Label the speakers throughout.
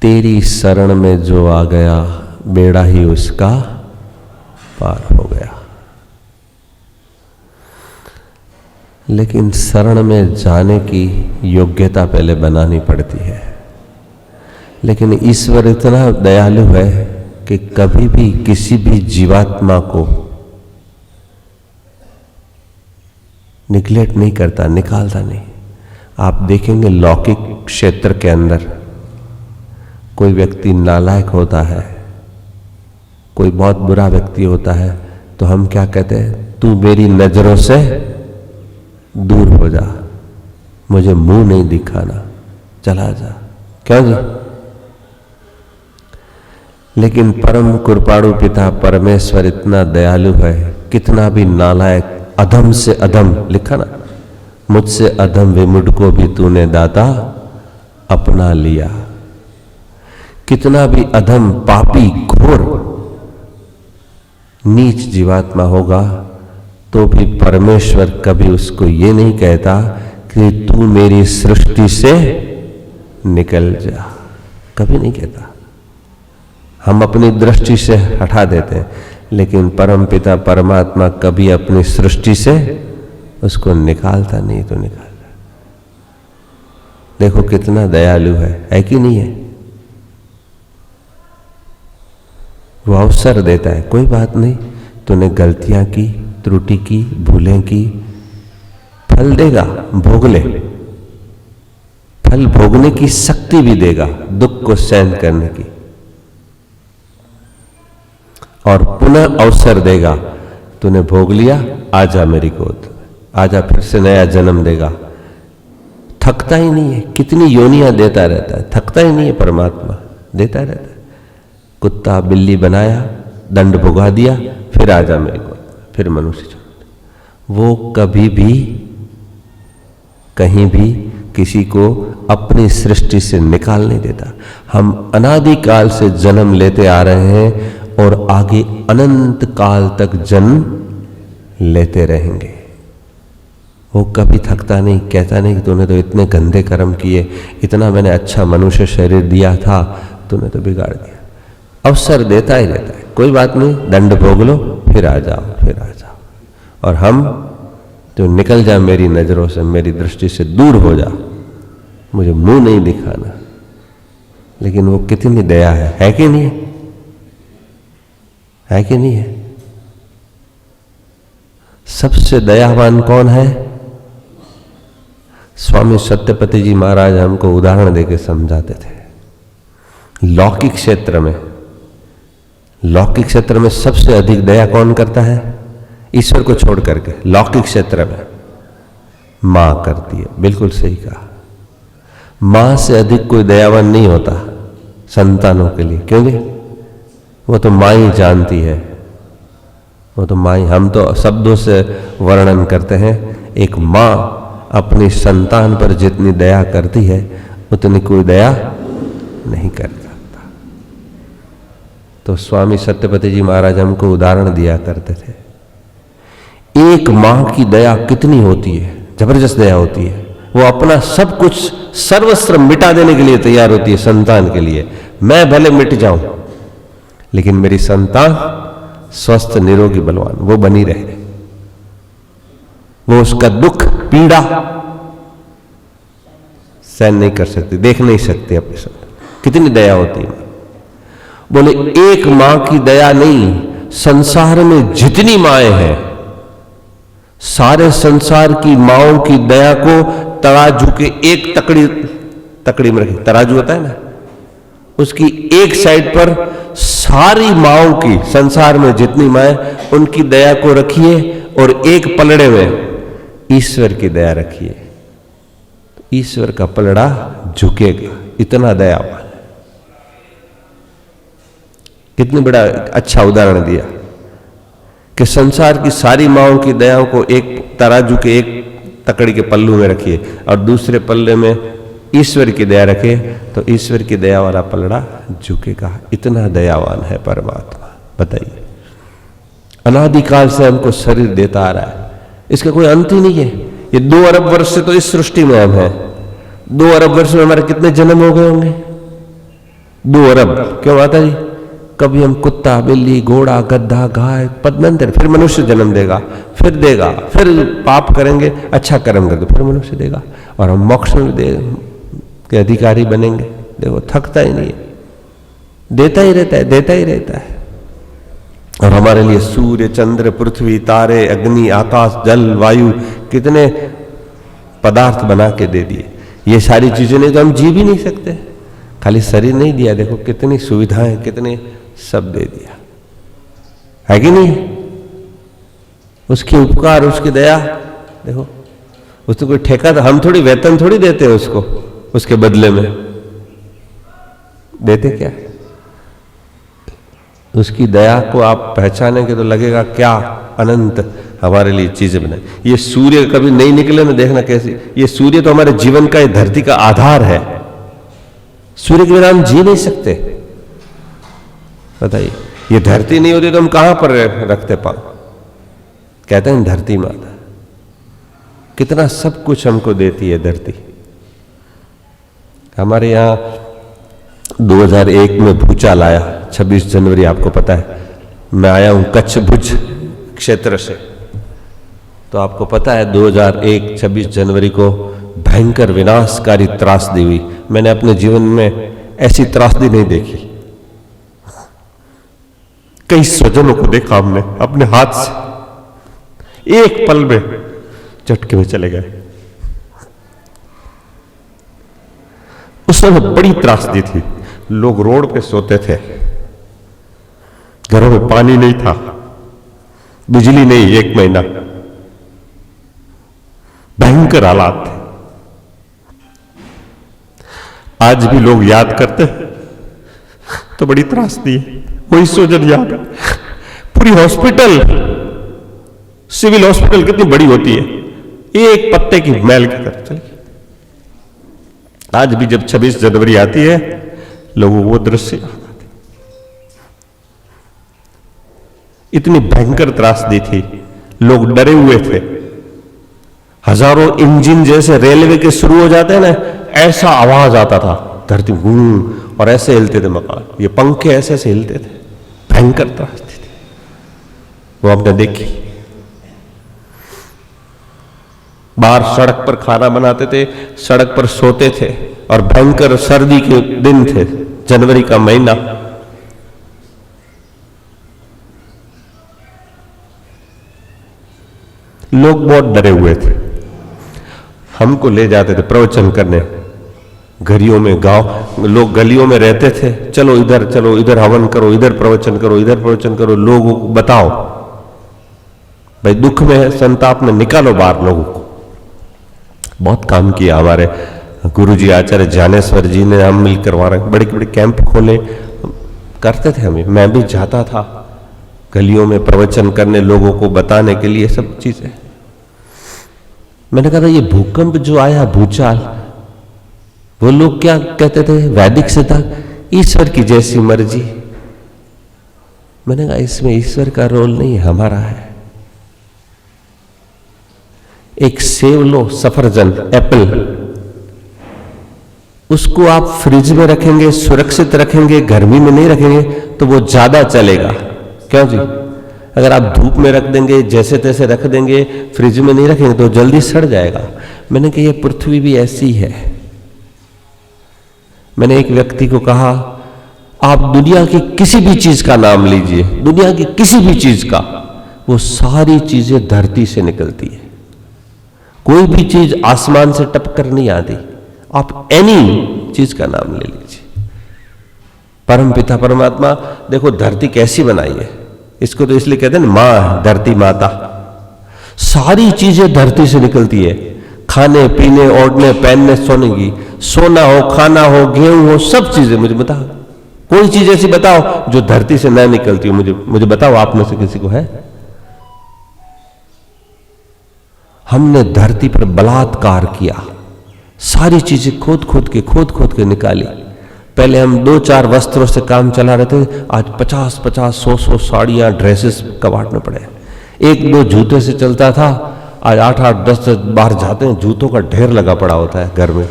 Speaker 1: तेरी शरण में जो आ गया बेड़ा ही उसका पार हो गया। लेकिन शरण में जाने की योग्यता पहले बनानी पड़ती है। लेकिन ईश्वर इतना दयालु है कि कभी भी किसी भी जीवात्मा को निग्लेक्ट नहीं करता, निकालता नहीं। आप देखेंगे लौकिक क्षेत्र के अंदर कोई व्यक्ति नालायक होता है, कोई बहुत बुरा व्यक्ति होता है, तो हम क्या कहते हैं, तू मेरी नजरों से दूर हो जा, मुझे मुंह नहीं दिखाना, चला जा। क्यों जी? लेकिन परम कृपाणु पिता परमेश्वर इतना दयालु है, कितना भी नालायक अधम से अधम, लिखा ना, मुझसे अधम विमुड को भी तूने दाता अपना लिया। कितना भी अधम पापी घोर नीच जीवात्मा होगा तो भी परमेश्वर कभी उसको ये नहीं कहता कि तू मेरी सृष्टि से निकल जा, कभी नहीं कहता। हम अपनी दृष्टि से हटा देते हैं, लेकिन परमपिता परमात्मा कभी अपनी सृष्टि से उसको निकालता नहीं, तो निकालता। देखो कितना दयालु है कि नहीं है? वो अवसर देता है, कोई बात नहीं, तूने गलतियां की, त्रुटि की, भूलें की, फल देगा, भोग ले। फल भोगने की शक्ति भी देगा, दुख को सहन करने की, और पुनः अवसर देगा, तूने भोग लिया, आजा मेरी गोद, आजा, फिर से नया जन्म देगा। थकता ही नहीं है, कितनी योनियां देता रहता है, थकता ही नहीं है परमात्मा, देता रहता है। कुत्ता बिल्ली बनाया, दंड भुगा दिया, फिर आजा मेरे को, फिर मनुष्य छोड़। वो कभी भी कहीं भी किसी को अपनी सृष्टि से निकाल नहीं देता। हम अनादिकाल से जन्म लेते आ रहे हैं और आगे अनंत काल तक जन्म लेते रहेंगे। वो कभी थकता नहीं, कहता नहीं कि तूने तो इतने गंदे कर्म किए, इतना मैंने अच्छा मनुष्य शरीर दिया था, तूने तो बिगाड़ दिया। अवसर देता ही रहता है, कोई बात नहीं, दंड भोग लो, फिर आ जाओ, फिर आ जाओ। और हम तो निकल जा मेरी नजरों से, मेरी दृष्टि से दूर हो जा, मुझे मुंह नहीं दिखाना। लेकिन वो कितनी दया है कि नहीं है? है कि नहीं है? सबसे दयावान कौन है? स्वामी सत्यपति जी महाराज हमको उदाहरण देके समझाते थे। लौकिक क्षेत्र में सबसे अधिक दया कौन करता है? ईश्वर को छोड़ करके लौकिक क्षेत्र में मां करती है। बिल्कुल सही कहा, मां से अधिक कोई दयावान नहीं होता संतानों के लिए, क्योंकि वो तो मां ही जानती है, वो तो मां ही। हम तो शब्दों से वर्णन करते हैं, एक मां अपनी संतान पर जितनी दया करती है उतनी कोई दया नहीं करता। तो स्वामी सत्यपति जी महाराज हमको उदाहरण दिया करते थे, एक मां की दया कितनी होती है, जबरदस्त दया होती है। वो अपना सब कुछ सर्वस्व मिटा देने के लिए तैयार होती है संतान के लिए। मैं भले मिट जाऊं, लेकिन मेरी संतान स्वस्थ निरोगी बलवान वो बनी रहे, वो उसका दुख पीड़ा सहन नहीं कर सकती, देख नहीं सकती अपने संतान। कितनी दया होती है। बोले एक मां की दया नहीं, संसार में जितनी माएं हैं, सारे संसार की माओं की दया को तराजू के एक तकड़ी में रखी, तराजू होता है ना, उसकी एक साइड पर सारी माओं की, संसार में जितनी माएं, उनकी दया को रखिए, और एक पलड़े में ईश्वर की दया रखिए, ईश्वर का पलड़ा झुकेगा। इतना दयावान। कितनी बड़ा अच्छा उदाहरण दिया कि संसार की सारी माओं की दयाओं को एक तराजू के एक तकड़ी के पल्लू में रखिए, और दूसरे पल्ले में ईश्वर की दया रखे, तो ईश्वर की दया वाला पलड़ा झुकेगा। इतना दयावान है परमात्मा। बताइए, अनादिकाल से हमको शरीर देता आ रहा है, इसका कोई अंत ही नहीं है। ये 2 अरब वर्ष से तो इस सृष्टि में हम हैं। 2 अरब वर्ष में हमारे कितने जन्म हो गए होंगे? 2 अरब। क्यों माता जी? कभी हम कुत्ता, बिल्ली, घोड़ा, गधा, गाय, पद्मंतर, फिर मनुष्य जन्म देगा, फिर देगा, फिर पाप करेंगे, अच्छा कर्म करके फिर मनुष्य देगा, और हम मोक्ष में के अधिकारी बनेंगे। देखो थकता ही नहीं है, देता ही रहता है, देता ही रहता है। और हमारे लिए सूर्य, चंद्र, पृथ्वी, तारे, अग्नि, आकाश, जल, वायु, कितने पदार्थ बना के दे दिए। ये सारी चीजें नहीं तो हम जी भी नहीं सकते। खाली शरीर नहीं दिया, देखो कितनी सुविधाएं, कितने सब दे दिया, है कि नहीं? उसके उपकार, उसकी दया, देखो उसको कोई ठेका, तो हम थोड़ी वेतन थोड़ी देते हैं उसको, उसके बदले में देते क्या? उसकी दया को आप पहचानेंगे तो लगेगा क्या अनंत हमारे लिए चीजें बनाई। ये सूर्य कभी नहीं निकले ना, देखना कैसी, ये सूर्य तो हमारे जीवन का, ये धरती का आधार है। सूर्य के बिना हम जी नहीं सकते। बताइए, ये धरती नहीं होती तो हम कहां पर रखते पांव? कहते हैं धरती माता कितना सब कुछ हमको देती है धरती। हमारे यहां 2001 में भूचाल आया, 26 जनवरी, आपको पता है। मैं आया हूं कच्छ भुज क्षेत्र से, तो आपको पता है 2001 26 जनवरी को भयंकर विनाशकारी त्रासदी हुई। मैंने अपने जीवन में ऐसी त्रासदी नहीं देखी। कई स्वजनों को देखा हमने अपने हाथ से, एक पल में झटके में चले गए। उस समय बड़ी त्रासदी थी, लोग रोड पे सोते थे, घरों में पानी नहीं था, बिजली नहीं, 1 महीना, भयंकर हालात थे। आज भी लोग याद करते तो बड़ी त्रासदी है, वही सोजन याद। पूरी हॉस्पिटल, सिविल हॉस्पिटल कितनी बड़ी होती है, एक पत्ते की मैल की तरफ चली। आज भी जब 26 जनवरी आती है, लोगों को वो दृश्य याद आते। इतनी भयंकर त्रासदी थी, लोग डरे हुए थे। हजारों इंजन जैसे रेलवे के शुरू हो जाते हैं ना, ऐसा आवाज आता था, धरती घूम, और ऐसे हिलते थे मकान, ये पंखे ऐसे ऐसे हिलते थे। भयंकर त्रासदी थी, वो आपने देखी। बाहर सड़क पर खाना बनाते थे, सड़क पर सोते थे, और भयंकर सर्दी के दिन थे, जनवरी का महीना। लोग बहुत डरे हुए थे। हमको ले जाते थे प्रवचन करने, गलियों में, गांव, लोग गलियों में रहते थे, चलो इधर हवन करो, इधर प्रवचन करो, इधर प्रवचन करो, लोगों को बताओ भाई, दुख में है, संताप में, निकालो बाहर लोगों को। बहुत काम किया हमारे गुरुजी आचार्य ज्ञानेश्वर जी ने, हम मिलकर वहां बड़े बड़े कैंप खोले, करते थे हमें। मैं भी जाता था गलियों में प्रवचन करने, लोगों को बताने के लिए, सब चीजें। मैंने कहा था ये भूकंप जो आया, भूचाल, वो लोग क्या कहते थे, वैदिक सिद्धांत, ईश्वर की जैसी मर्जी। मैंने कहा इसमें ईश्वर का रोल नहीं, हमारा है। एक सेब लो, सफरजन, एप्पल, उसको आप फ्रिज में रखेंगे, सुरक्षित रखेंगे, गर्मी में नहीं रखेंगे तो वो ज्यादा चलेगा। क्यों जी? अगर आप धूप में रख देंगे, जैसे तैसे रख देंगे, फ्रिज में नहीं रखेंगे तो जल्दी सड़ जाएगा। मैंने कहा ये पृथ्वी भी ऐसी है। मैंने एक व्यक्ति को कहा, आप दुनिया की किसी भी चीज का नाम लीजिए, दुनिया की किसी भी चीज का, वो सारी चीजें धरती से निकलती है। कोई भी चीज आसमान से टपकर नहीं आती। आप एनी चीज का नाम ले लीजिए। परम पिता परमात्मा, देखो धरती कैसी बनाई है, इसको तो इसलिए कहते हैं ना, मां, धरती माता। सारी चीजें धरती से निकलती है, खाने पीने, ओढ़ने पहनने, सोने की, सोना हो, खाना हो, गेहूं हो, सब चीजें। मुझे बताओ कोई चीज ऐसी बताओ जो धरती से न निकलती हो, मुझे बताओ, आप में से किसी को है? हमने धरती पर बलात्कार किया, सारी चीजें खोद खोद के निकाली। पहले हम 2-4 वस्त्रों से काम चला रहे थे, आज 50-50, 100-100 साड़ियां, ड्रेसेस कबाड़ने पड़े। 1-2 जूते से चलता था, आज 8-8, 10-10 बाहर जाते हैं, जूतों का ढेर लगा पड़ा होता है घर में।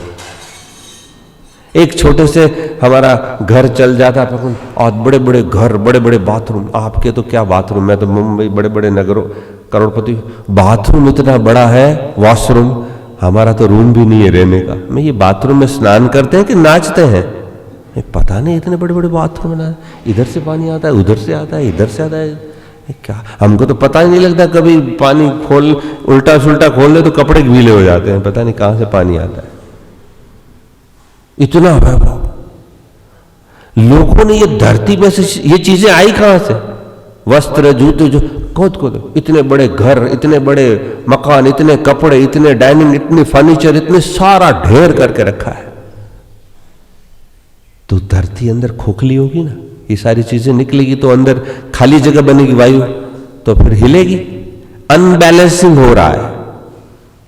Speaker 1: एक छोटे से हमारा घर चल जाता है और बड़े बड़े घर, बड़े बड़े बाथरूम। आपके तो क्या बाथरूम, मैं तो मुंबई बड़े बड़े नगरों करोड़पति, बाथरूम इतना बड़ा है, वॉशरूम। हमारा तो रूम भी नहीं है रहने का। मैं ये बाथरूम में स्नान करते हैं कि नाचते हैं, पता नहीं। इतने बड़े बड़े बाथरूम बना, इधर से पानी आता है, उधर से आता है, इधर से आता है, क्या हमको तो पता ही नहीं लगता। कभी पानी खोल, उल्टा सुल्टा खोल ले तो कपड़े गीले हो जाते हैं, पता नहीं कहां से पानी आता है। इतना वैभव, लोगों ने ये धरती में से ये चीजें आई कहां से? वस्त्र, जूते, जो खोद खोद, इतने बड़े घर, इतने बड़े मकान, इतने कपड़े, इतने डाइनिंग, इतने फर्नीचर, इतने सारा ढेर करके रखा है। तो धरती अंदर खोखली होगी ना, ये सारी चीजें निकलेगी तो अंदर खाली जगह बनेगी, वायु तो फिर हिलेगी। अनबैलेंसिंग हो रहा है।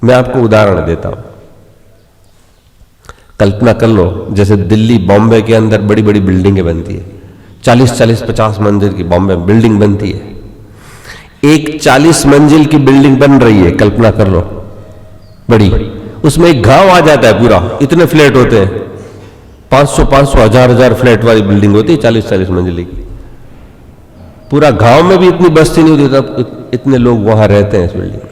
Speaker 1: मैं आपको उदाहरण देता हूं। कल्पना कर लो, जैसे दिल्ली, बॉम्बे के अंदर बड़ी बड़ी बिल्डिंगें बनती है, 40-50 मंजिल की बॉम्बे बिल्डिंग बनती है। एक 40 मंजिल की बिल्डिंग बन रही है, कल्पना कर लो, बड़ी। उसमें एक गांव आ जाता है पूरा, इतने फ्लैट होते हैं, 500, 1000 फ्लैट वाली बिल्डिंग होती है 40-40 मंजिल की। पूरा गांव में भी इतनी बस्ती नहीं होती, तब इतने लोग वहां रहते हैं इस बिल्डिंग में।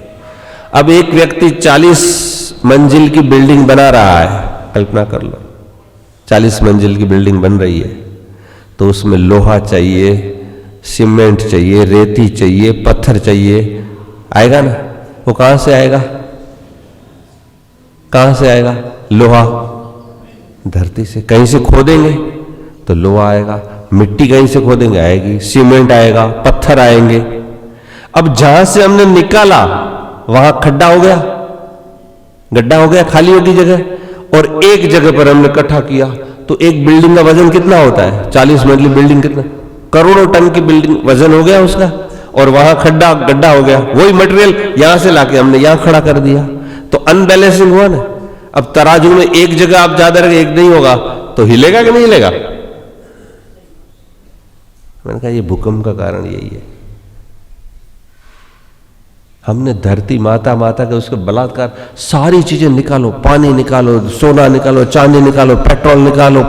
Speaker 1: अब एक व्यक्ति 40 मंजिल की बिल्डिंग बना रहा है, कल्पना कर लो, 40 मंजिल की बिल्डिंग बन रही है, तो उसमें लोहा चाहिए, सीमेंट चाहिए, रेती चाहिए, पत्थर चाहिए, आएगा ना? वो कहां से आएगा? कहां से आएगा लोहा? धरती से। कहीं से खोदेंगे तो लोहा आएगा, मिट्टी कहीं से खोदेंगे आएगी, सीमेंट आएगा, पत्थर आएंगे। अब जहां से हमने निकाला वहां खड्डा हो गया, गड्ढा हो गया, खाली होगी जगह, और एक जगह पर हमने इकट्ठा किया, तो एक बिल्डिंग का वजन कितना होता है? 40 मंजिली बिल्डिंग कितना? करोड़ों टन की बिल्डिंग वजन हो गया उसका, और वहां खड्डा गड्ढा हो गया। वही मटेरियल यहां से लाके हमने यहां खड़ा कर दिया, तो अनबैलेंसिंग हुआ ना। अब तराजू में एक जगह आप ज्यादा रखें, एक नहीं होगा, तो हिलेगा कि नहीं हिलेगा? मैंने कहा ये भूकंप का कारण यही है। हमने धरती माता के उसके बलात्कार, सारी चीजें निकालो, पानी निकालो, सोना निकालो, चांदी निकालो, पेट्रोल निकालो,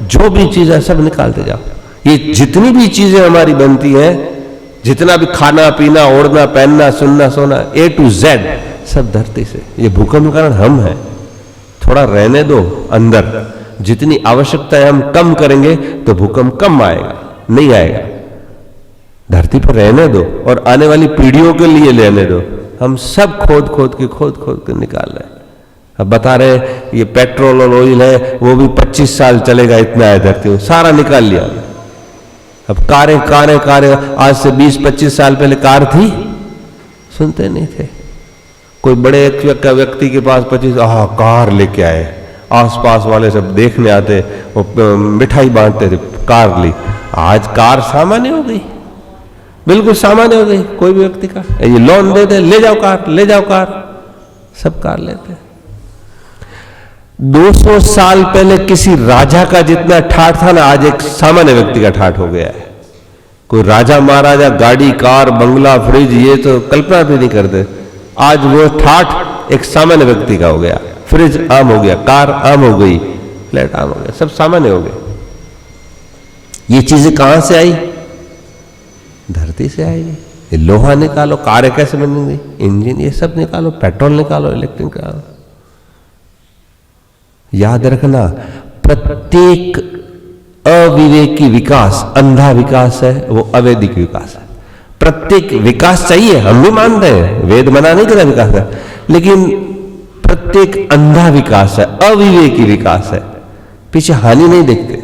Speaker 1: जो भी चीज है सब निकालते जाओ। ये जितनी भी चीजें हमारी बनती हैं, जितना भी खाना पीना, ओढ़ना पहनना, सुनना सोना, A to Z सब धरती से। ये भूकंप का कारण हम हैं। थोड़ा रहने दो अंदर, जितनी आवश्यकता है हम कम करेंगे तो भूकंप कम आएगा, नहीं आएगा। धरती पर रहने दो और आने वाली पीढ़ियों के लिए लेने दो। हम सब खोद खोद के निकाल रहे हैं। अब बता रहे ये पेट्रोल और ऑयल है, वो भी 25 साल चलेगा, इतना है धरती में, सारा निकाल लिया। अब कारें, आज से 20-25 साल पहले कार थी, सुनते नहीं थे। कोई बड़े व्यक्ति के पास 25 कार लेके आए, आसपास वाले सब देखने आते, वो मिठाई बांटते थे, कार ली। आज कार सामान्य हो गई, बिल्कुल सामान्य हो गई। कोई भी व्यक्ति का ये लोन दे दे, ले जाओ कार, सब कार लेते। 200 साल पहले किसी राजा का जितना ठाठ था ना, आज एक सामान्य व्यक्ति का ठाठ हो गया है। कोई राजा महाराजा गाड़ी, कार, बंगला, फ्रिज, ये तो कल्पना भी नहीं करते। आज वो ठाठ एक सामान्य व्यक्ति का हो गया। फ्रिज आम हो गया, कार आम हो गई, फ्लैट आम हो गया, सब सामान्य हो गए। ये चीजें कहां से आई? धरती से आएगी। ये लोहा निकालो, कारें कैसे बनेंगी, इंजन, ये सब निकालो, पेट्रोल निकालो, इलेक्ट्रिक निकालो। याद रखना, प्रत्येक अविवेकी विकास अंधा विकास है, वो अवैदिक विकास है। प्रत्येक विकास चाहिए, हम भी मानते हैं, वेद मना नहीं करता विकास है, लेकिन प्रत्येक अंधा विकास है, अविवेकी विकास है। पीछे हानि नहीं देखते,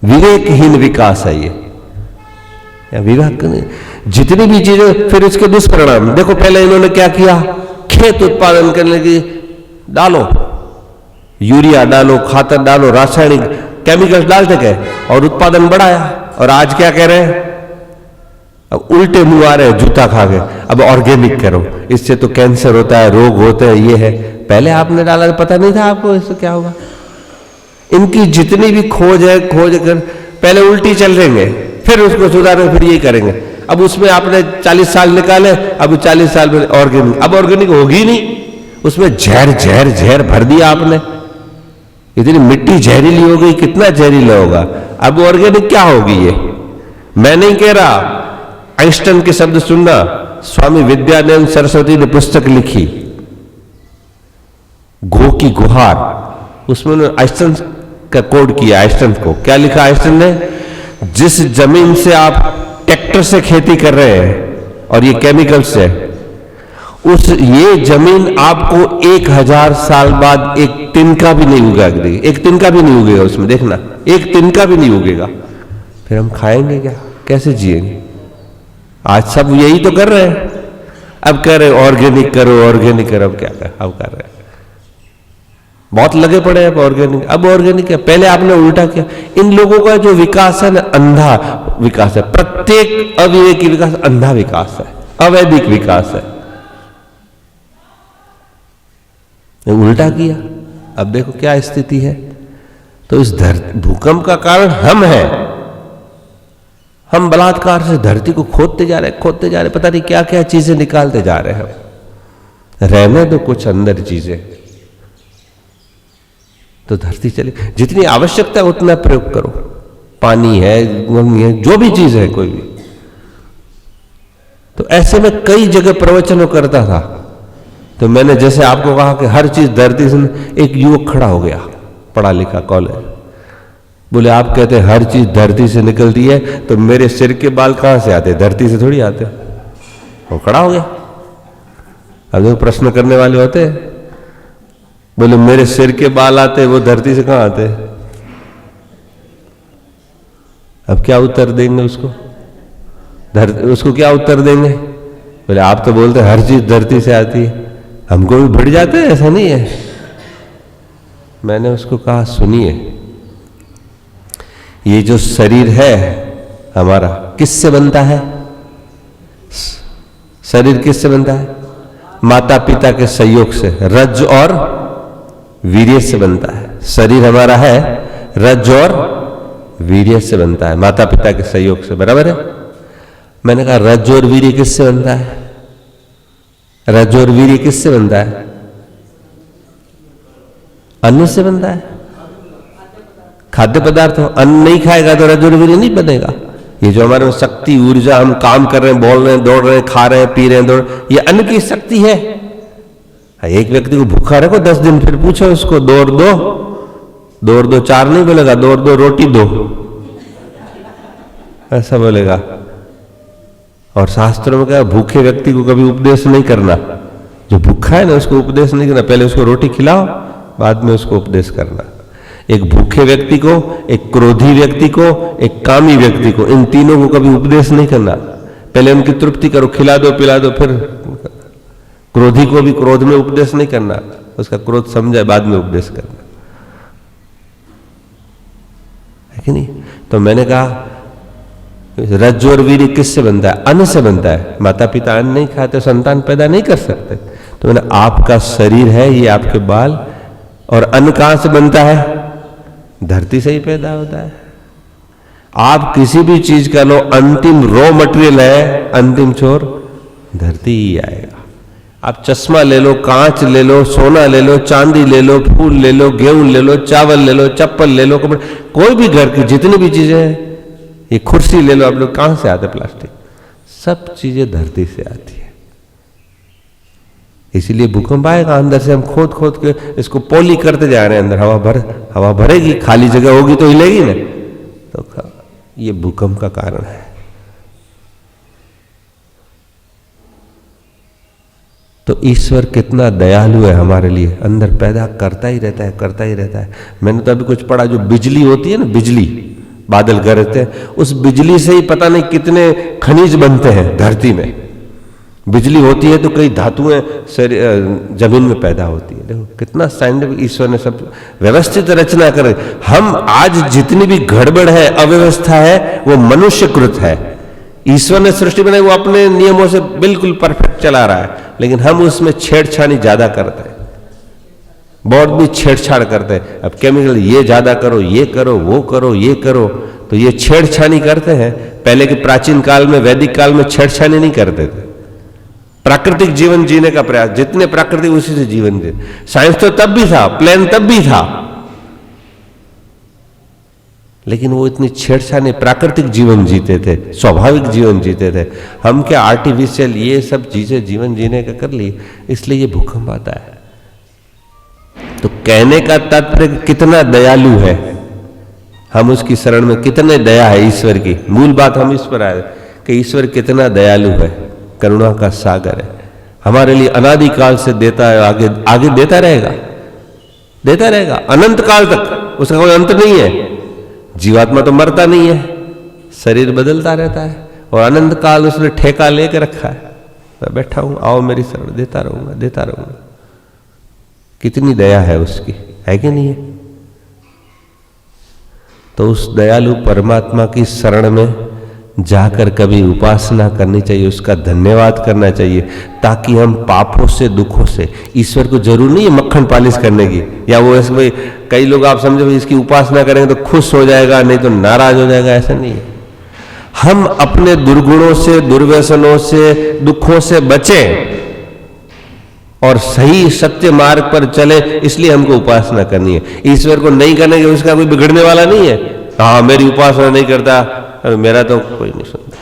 Speaker 1: विवेकहीन विकास है ये। विवेक जितनी भी चीजें, फिर इसके दुष्परिणाम देखो। पहले इन्होंने क्या किया? खेत उत्पादन करने की डालो, यूरिया डालो, खातर डालो, रासायनिक केमिकल्स डालते गए और उत्पादन बढ़ाया। और आज क्या कह रहे हैं? अब उल्टे मुंह आ रहे हैं जूता खा के, अब ऑर्गेनिक करो, इससे तो कैंसर होता है, रोग होते हैं, ये है। पहले आपने डाला तो पता नहीं था आपको इससे क्या होगा। इनकी जितनी भी खोज है, खोज कर पहले उल्टी चल रहेंगे, फिर उसको सुधारेंगे, फिर ये करेंगे। अब उसमें आपने 40 साल निकाले, अब 40 साल में ऑर्गेनिक, अब ऑर्गेनिक होगी नहीं, उसमें जहर भर दिया आपने। इतनी मिट्टी जहरीली हो गई, कितना जहरीला होगा। अब ऑर्गेनिक क्या होगी ये? मैं नहीं कह रहा, आइंस्टाइन के शब्द सुनना। स्वामी विद्यानंद सरस्वती ने पुस्तक लिखी घो की गुहार, उसमें उन्होंने आइंस्टाइन का कोड किया। आइंस्टाइन को क्या लिखा आइंस्टाइन ने? जिस जमीन से आप ट्रैक्टर से खेती कर रहे हैं और ये केमिकल से, उस ये जमीन आपको 1000 साल बाद एक तिनका भी नहीं उगेगा, एक तिनका भी नहीं उगेगा उसमें, देखना एक तिनका भी नहीं उगेगा। फिर हम खाएंगे क्या, कैसे जिएंगे? आज सब यही तो कर रहे हैं। अब कह रहे ऑर्गेनिक करो, ऑर्गेनिक करो। अब क्या अब कर रहे हैं, बहुत लगे पड़े हैं अब ऑर्गेनिक। अब ऑर्गेनिक है, पहले आपने उल्टा किया। इन लोगों का जो विकास है ना, अंधा विकास है। प्रत्येक अविवेकी विकास अंधा विकास है, अवैधिक विकास है। उल्टा किया, अब देखो क्या स्थिति है। तो इस भूकंप का कारण हम हैं। हम बलात्कार से धरती को खोदते जा रहे हैं, खोदते जा रहे हैं, पता नहीं क्या क्या चीजें निकालते जा रहे हैं हम। रहने दो कुछ अंदर चीजें, तो धरती चले। जितनी आवश्यकता है उतना प्रयोग करो। पानी है, जो भी चीज है, कोई भी। तो ऐसे में कई जगह प्रवचनों करता था। तो मैंने जैसे आपको कहा कि हर चीज धरती से, एक युवक खड़ा हो गया, पढ़ा लिखा, कॉलेज, बोले आप कहते हैं हर चीज धरती से निकलती है, तो मेरे सिर के बाल कहां से आते? धरती से थोड़ी आते। वो खड़ा हो गया। अब जो प्रश्न करने वाले होते हैं, बोले मेरे सिर के बाल आते, वो धरती से कहां आते? अब क्या उत्तर देंगे उसको? उसको क्या उत्तर देंगे? बोले आप तो बोलते हर चीज धरती से आती है, हमको भी बढ़ जाते हैं, ऐसा नहीं है। मैंने उसको कहा सुनिए, ये जो शरीर है हमारा किससे बनता है? शरीर किससे बनता है? माता पिता के सहयोग से, रज और वीर्य से बनता है। शरीर हमारा है रज और वीर्य से बनता है, माता पिता के सहयोग से, बराबर है। मैंने कहा रज और वीर्य किससे बनता है? रज और वीर्य किससे बनता है? अन्न से बनता है, खाद्य पदार्थ हो। अन्न नहीं खाएगा तो रज और वीर्य नहीं बनेगा। ये जो हमारे में शक्ति, ऊर्जा, हम काम कर रहे हैं, बोल रहे हैं, दौड़ रहे हैं, खा रहे हैं, पी रहे हैं, दौड़, ये अन्न की शक्ति है। एक व्यक्ति को भूखा रखो 10 दिन, फिर पूछो उसको दौड़ दो 4 नहीं बोलेगा, दौड़ दो रोटी दो, ऐसा बोलेगा। और शास्त्रों में क्या, भूखे व्यक्ति को कभी उपदेश नहीं करना। जो भूखा है ना उसको उपदेश नहीं करना, पहले उसको रोटी खिलाओ, बाद में उसको उपदेश करना। एक भूखे व्यक्ति को, एक क्रोधी व्यक्ति को, एक कामी व्यक्ति को, इन तीनों को कभी उपदेश नहीं करना। पहले उनकी तृप्ति करो, खिला दो, पिला दो, फिर क्रोधी को भी क्रोध में उपदेश नहीं करना, उसका क्रोध समझाए, बाद में उपदेश करना, है कि नहीं? तो मैंने कहा रज और वीर्य किससे बनता है? अन्न से बनता है। माता पिता अन्न नहीं खाते, संतान पैदा नहीं कर सकते। तो मैंने, आपका शरीर है, ये आपके बाल, और अन्न कहां से बनता है? धरती से ही पैदा होता है। आप किसी भी चीज का लो, अंतिम रॉ मटेरियल है, अंतिम छोर धरती ही आएगा। आप चश्मा ले लो, कांच ले लो, सोना ले लो, चांदी ले लो, फूल ले लो, गेहूं ले लो, चावल ले लो, चप्पल ले लो, कपड़े, कोई भी घर की जितनी भी चीजें हैं, ये कुर्सी ले लो, आप लोग कहां से आते? प्लास्टिक, सब चीजें धरती से आती है। इसीलिए भूकंप आएगा, अंदर से हम खोद खोद के इसको पोली करते जा रहे हैं। अंदर हवा भरेगी, खाली जगह होगी तो हिलेगी ना। तो ये भूकंप का कारण है। तो ईश्वर कितना दयालु है हमारे लिए, अंदर पैदा करता ही रहता है, करता ही रहता है। मैंने तो अभी कुछ पढ़ा, जो बिजली होती है ना, बिजली, बादल गरजते हैं, उस बिजली से ही पता नहीं कितने खनिज बनते हैं धरती में। बिजली होती है तो कई धातुएं जमीन में पैदा होती है। देखो कितना साइंटिफिक ईश्वर ने सब व्यवस्थित रचना करे। हम आज जितनी भी गड़बड़ है, अव्यवस्था है, वो मनुष्यकृत है। ईश्वर ने सृष्टि बनाई, वो अपने नियमों से बिल्कुल परफेक्ट चला रहा है, लेकिन हम उसमें छेड़छाड़ी ज्यादा करते हैं, बहुत भी छेड़छाड़ करते हैं। अब केमिकल, ये ज्यादा करो, ये करो, वो करो, ये करो, तो ये छेड़छाड़ी करते हैं। पहले के प्राचीन काल में, वैदिक काल में छेड़छाड़ी नहीं करते थे। प्राकृतिक जीवन जीने का प्रयास, जितने प्राकृतिक उसी से जीवन दे। साइंस तो तब भी था, प्लेन तब भी था, लेकिन वो इतनी छेड़छाड़ प्राकृतिक जीवन जीते थे, स्वाभाविक जीवन जीते थे। हम क्या आर्टिफिशियल ये सब चीजें जीवन जीने का कर लिए, इसलिए ये भूकंप आता है। तो कहने का तात्पर्य कितना दयालु है, हम उसकी शरण में कितने दया है ईश्वर की। मूल बात हम इस पर आए कि ईश्वर कितना दयालु है, करुणा का सागर है, हमारे लिए अनादिकाल से देता है, आगे आगे देता रहेगा अनंत काल तक, उसका कोई अंत नहीं है। जीवात्मा तो मरता नहीं है, शरीर बदलता रहता है, और अनंत काल उसने ठेका लेकर रखा है। मैं बैठा हूं, आओ मेरी शरण, देता रहूंगा। कितनी दया है उसकी, है कि नहीं है? तो उस दयालु परमात्मा की शरण में जाकर कभी उपासना करनी चाहिए, उसका धन्यवाद करना चाहिए, ताकि हम पापों से, दुखों से, ईश्वर को जरूर नहीं है मक्खन पालिश करने की, या वो ऐसे भाई कई लोग आप समझो इसकी उपासना करेंगे तो खुश हो जाएगा, नहीं तो नाराज हो जाएगा, ऐसा नहीं है। हम अपने दुर्गुणों से, दुर्व्यसनों से, दुखों से बचें और सही सत्य मार्ग पर चले, इसलिए हमको उपासना करनी है। ईश्वर को नहीं करने के उसका कोई बिगड़ने वाला नहीं है। हाँ, मेरी उपासना नहीं करता, मेरा तो कोई नहीं सुनता।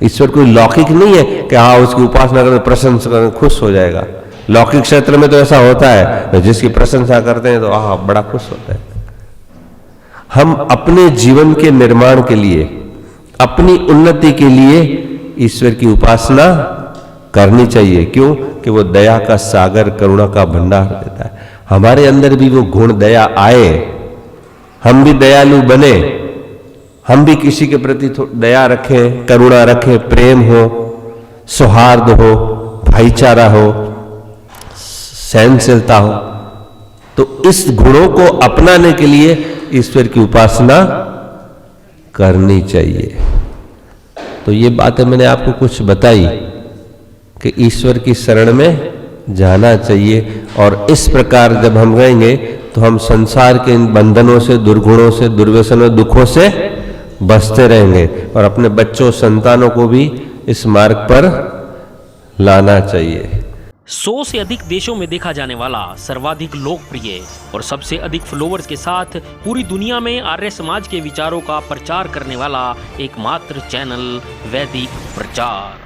Speaker 1: ईश्वर कोई लौकिक नहीं है कि हाँ उसकी उपासना करें, प्रशंसा करें, खुश हो जाएगा। लौकिक क्षेत्र में तो ऐसा होता है, जिसकी प्रशंसा करते हैं तो बड़ा खुश होता है। हम अपने जीवन के निर्माण के लिए, अपनी उन्नति के लिए ईश्वर की उपासना करनी चाहिए। क्यों? कि वो दया का सागर, करुणा का भंडार देता है। हमारे अंदर भी वो गुण दया आए, हम भी दयालु बने, हम भी किसी के प्रति दया रखें, करुणा रखें, प्रेम हो, सौहार्द हो, भाईचारा हो, सहनशीलता हो। तो इस गुणों को अपनाने के लिए ईश्वर की उपासना करनी चाहिए। तो ये बातें मैंने आपको कुछ बताई कि ईश्वर की शरण में जाना चाहिए, और इस प्रकार जब हम रहेंगे तो हम संसार के इन बंधनों से, दुर्गुणों से, दुर्व्यसनों, दुखों से बचते रहेंगे, और अपने बच्चों, संतानों को भी इस मार्ग पर लाना चाहिए।
Speaker 2: 100 से अधिक देशों में देखा जाने वाला सर्वाधिक लोकप्रिय और सबसे अधिक फॉलोअर्स के साथ पूरी दुनिया में आर्य समाज के विचारों का प्रचार करने वाला एकमात्र चैनल वैदिक प्रचार।